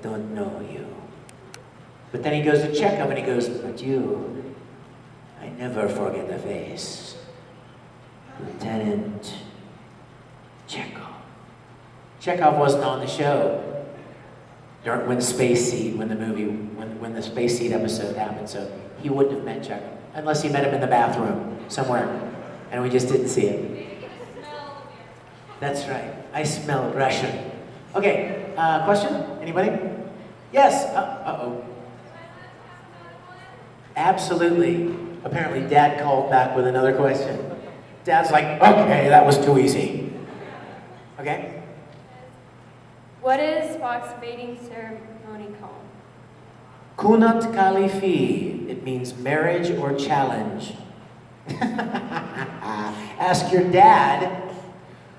don't know you. But then he goes to Chekhov and he goes, but you, I never forget the face. Lieutenant Chekhov. Chekhov wasn't on the show when the Space Seed, when the Space Seed episode happened, so he wouldn't have met Chekhov, unless he met him in the bathroom somewhere, and we just didn't see it. That's right, I smell Russian. Okay, question? Anybody? Yes, uh-oh. Absolutely. Apparently Dad called back with another question. Dad's like, okay, that was too easy. Okay? What is Spock's mating ceremony called? Kunat Kalifi. It means marriage or challenge. Ask your dad,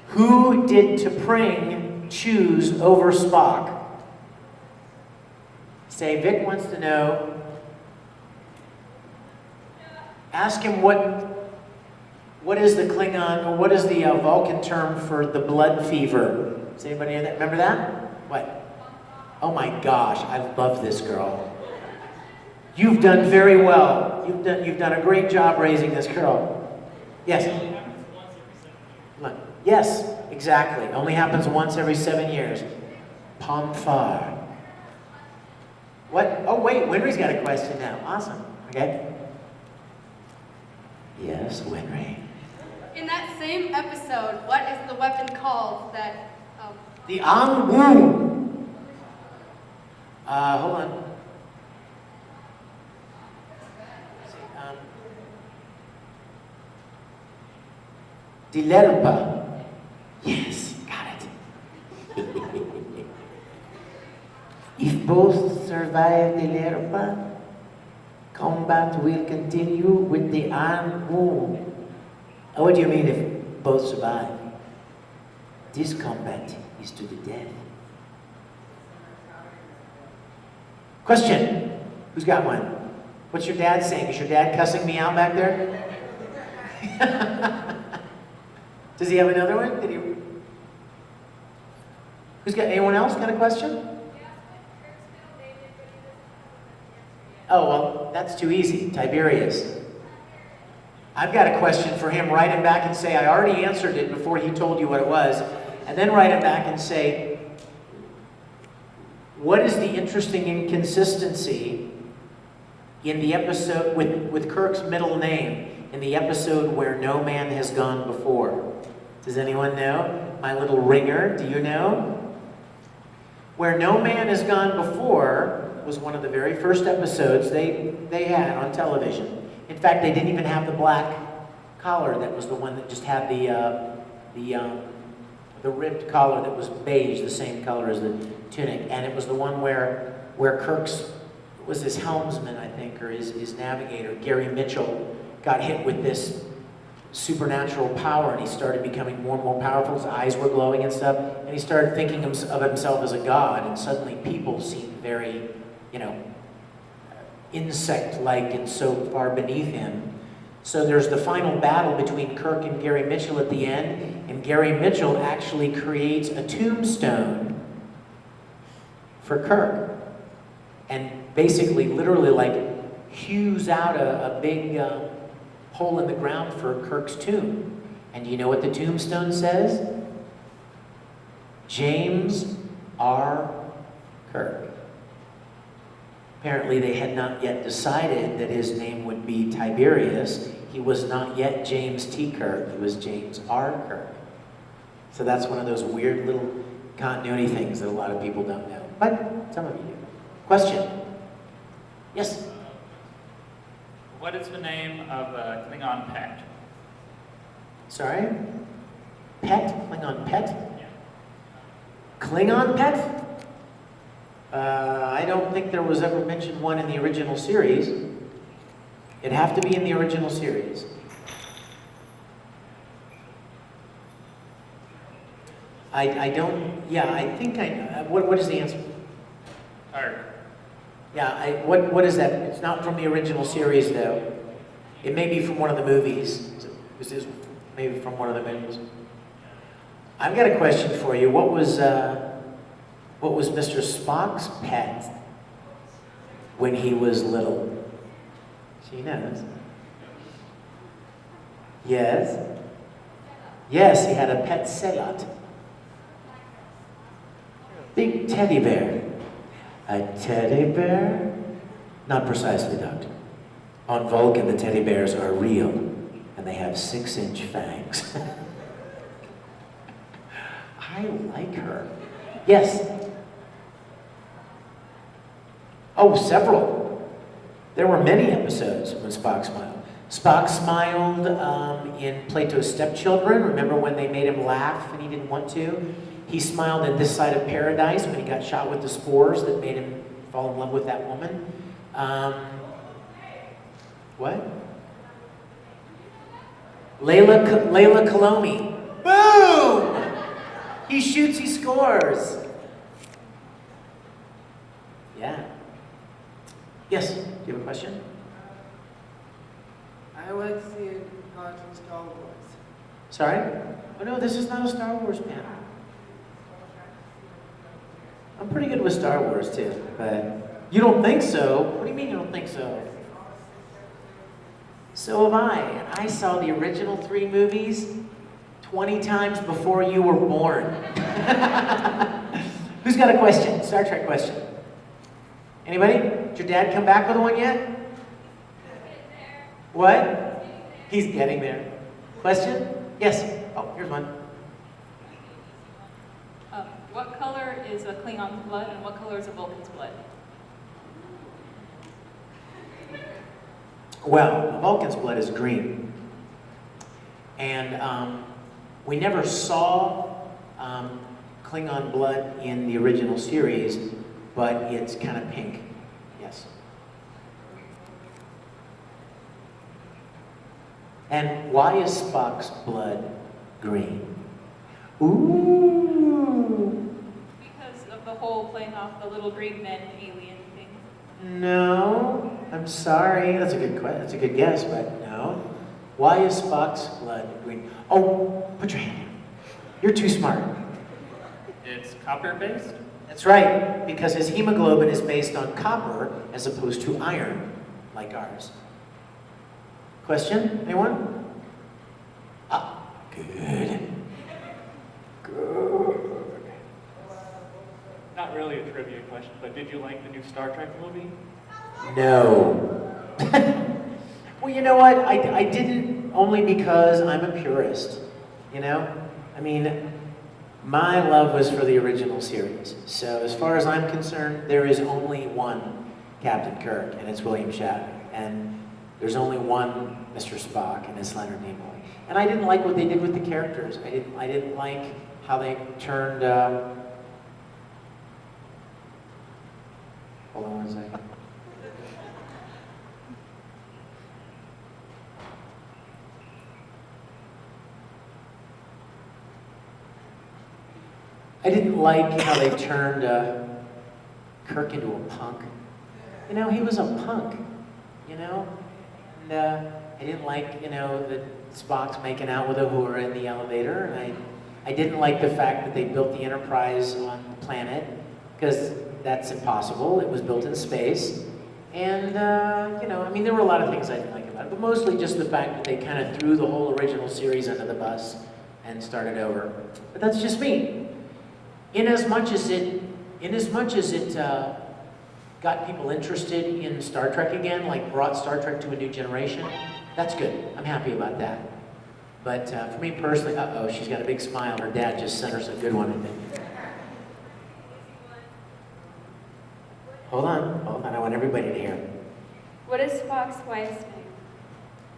who did T'Pring choose over Spock? Say, Vic wants to know. Ask him what is the Klingon, or what is the Vulcan term for the blood fever? Does anybody know that? Remember that? What? Oh my gosh, I love this girl. You've done very well. You've done a great job raising this girl. Yes? Yes, exactly. Only happens once every 7 years. Pomfar. What? Oh wait, Winry's got a question now. Awesome. Okay. Yes, Winry. In that same episode, what is the weapon called that... The Ang-Wu. Hold on. Dilerpa. Yes, got it. If both survive Dilerpa, combat will continue with the Ang-Wu. What do you mean if both survive? This combat is to the death. Question. Who's got one? What's your dad saying? Is your dad cussing me out back there? Does he have another one? Did he? Who's got, anyone else got a question? Oh, well, that's too easy. Tiberius. I've got a question for him. Write him back and say, I already answered it before he told you what it was. And then write him back and say, what is the interesting inconsistency in the episode with Kirk's middle name, in the episode where no man has gone before? Does anyone know? My little ringer, do you know? Where no man has gone before was one of the very first episodes they had on television. In fact, they didn't even have the black collar. That was the one that just had the ribbed collar that was beige, the same color as the tunic. And it was the one where Kirk's, was his helmsman, I think, or his navigator, Gary Mitchell, got hit with this supernatural power, and he started becoming more and more powerful. His eyes were glowing and stuff, and he started thinking of himself as a god, and suddenly people seemed very, insect-like and so far beneath him. So there's the final battle between Kirk and Gary Mitchell at the end, and Gary Mitchell actually creates a tombstone for Kirk, and basically, literally, like, hews out a big hole in the ground for Kirk's tomb. And you know what the tombstone says? James R. Kirk. Apparently they had not yet decided that his name would be Tiberius. He was not yet James T. Kirk, he was James R. Kirk. So that's one of those weird little continuity things that a lot of people don't know. But some of you do. Question? Yes? What is the name of a Klingon pet? Sorry? Pet? Klingon pet? Yeah. Klingon pet? I don't think there was ever mentioned one in the original series. It'd have to be in the original series. I don't, yeah, I think what is the answer? Arg. Yeah, what is that? It's not from the original series, though. It may be from one of the movies. This is maybe from one of the movies. I've got a question for you. What was What was Mr. Spock's pet when he was little? She knows. Yes? Yes, he had a pet Selot. Big teddy bear. A teddy bear? Not precisely, Doctor. On Vulcan, the teddy bears are real, and they have 6-inch fangs. I like her. Yes? Oh, several. There were many episodes when Spock smiled. Spock smiled in Plato's Stepchildren. Remember when they made him laugh and he didn't want to? He smiled in This Side of Paradise when he got shot with the spores that made him fall in love with that woman. What? Layla Kalomi. Boom! He shoots, he scores. Yeah. Yes, do you have a question? I like seeing God in Star Wars. Sorry? Oh no, this is not a Star Wars panel. I'm pretty good with Star Wars too, but you don't think so? What do you mean you don't think so? So have I, and I saw the original 3 movies 20 times before you were born. Who's got a question? Star Trek question. Anybody? Did your dad come back with one yet? What? He's getting there. Question? Yes. Oh, here's one. What color is a Klingon's blood and what color is a Vulcan's blood? Well, a Vulcan's blood is green. And we never saw Klingon blood in the original series, but it's kind of pink. Yes. And why is Spock's blood green? Ooh. Because of the whole playing off the little green men alien thing. No, I'm sorry. That's a good question. That's a good guess, but no. Why is Spock's blood green? Oh, put your hand down. You're too smart. It's copper-based? That's right, because his hemoglobin is based on copper as opposed to iron, like ours. Question? Anyone? Ah, good. Good. Not really a trivia question, but did you like the new Star Trek movie? No. Well, you know what? I didn't only because I'm a purist, you know? I mean, my love was for the original series. So as far as I'm concerned, there is only one Captain Kirk, and it's William Shatner. And there's only one Mr. Spock, and it's Leonard Nimoy. And I didn't like what they did with the characters. I didn't like how they turned... Hold on 1 second. I didn't like how they turned Kirk into a punk. You know, he was a punk, you know? And I didn't like, you know, that Spock's making out with Uhura in the elevator. And I didn't like the fact that they built the Enterprise on the planet, because that's impossible. It was built in space. And, you know, I mean, there were a lot of things I didn't like about it, but mostly just the fact that they kind of threw the whole original series under the bus and started over. But that's just me. Inasmuch as it got people interested in Star Trek again, like brought Star Trek to a new generation, that's good. I'm happy about that. But for me personally, uh-oh, she's got a big smile. Her dad just sent her a good one, I think. Hold on, I want everybody to hear. What is Spock's wife's name?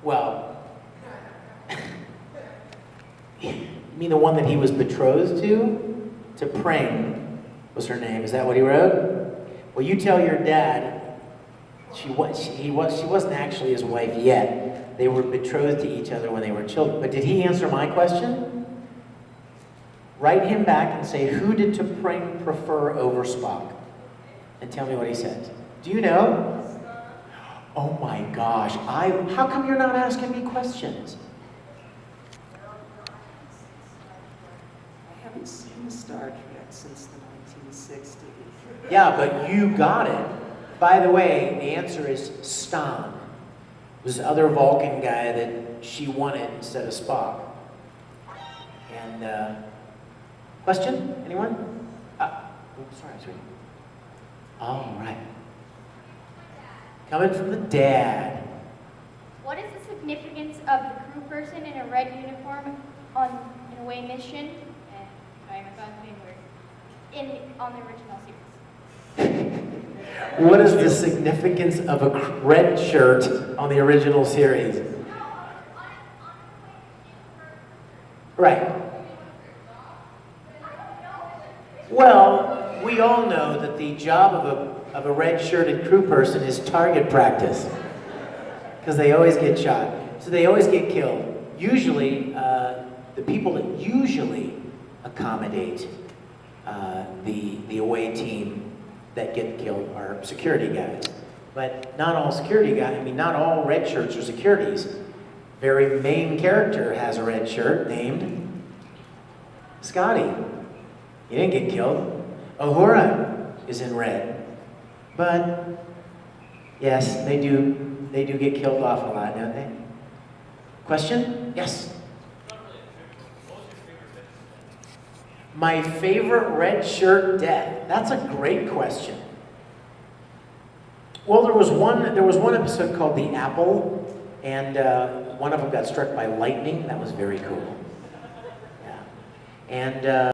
Well, you mean the one that he was betrothed to? To Pring was her name. Is that what he wrote? Well, you tell your dad she wasn't actually his wife yet. They were betrothed to each other when they were children. But did he answer my question? Write him back and say, who did T'Pring prefer over Spock? And tell me what he said. Do you know? Oh my gosh, how come you're not asking me questions? I haven't seen Star Trek since the 60. Yeah, but you got it. By the way, the answer is Stan. It was the other Vulcan guy that she wanted instead of Spock. And, question? Anyone? Sorry, sweetie. All right. Coming from the dad. What is the significance of the crew person in a red uniform on an away mission? Sorry, my phone's being weird. On the original series. What is the significance of a red shirt on the original series? Right. Well, we all know that the job of a red-shirted crew person is target practice, because they always get shot. So they always get killed. Usually, the people that usually accommodate the away team that get killed are security guys. But not all security guys, I mean, not all red shirts are securities. Very main character has a red shirt named Scotty. He didn't get killed. Uhura is in red. But yes, they do get killed off a lot, don't they? Question? Yes. My favorite red shirt death. That's a great question. Well, there was one episode called The Apple, and one of them got struck by lightning. That was very cool. Yeah. And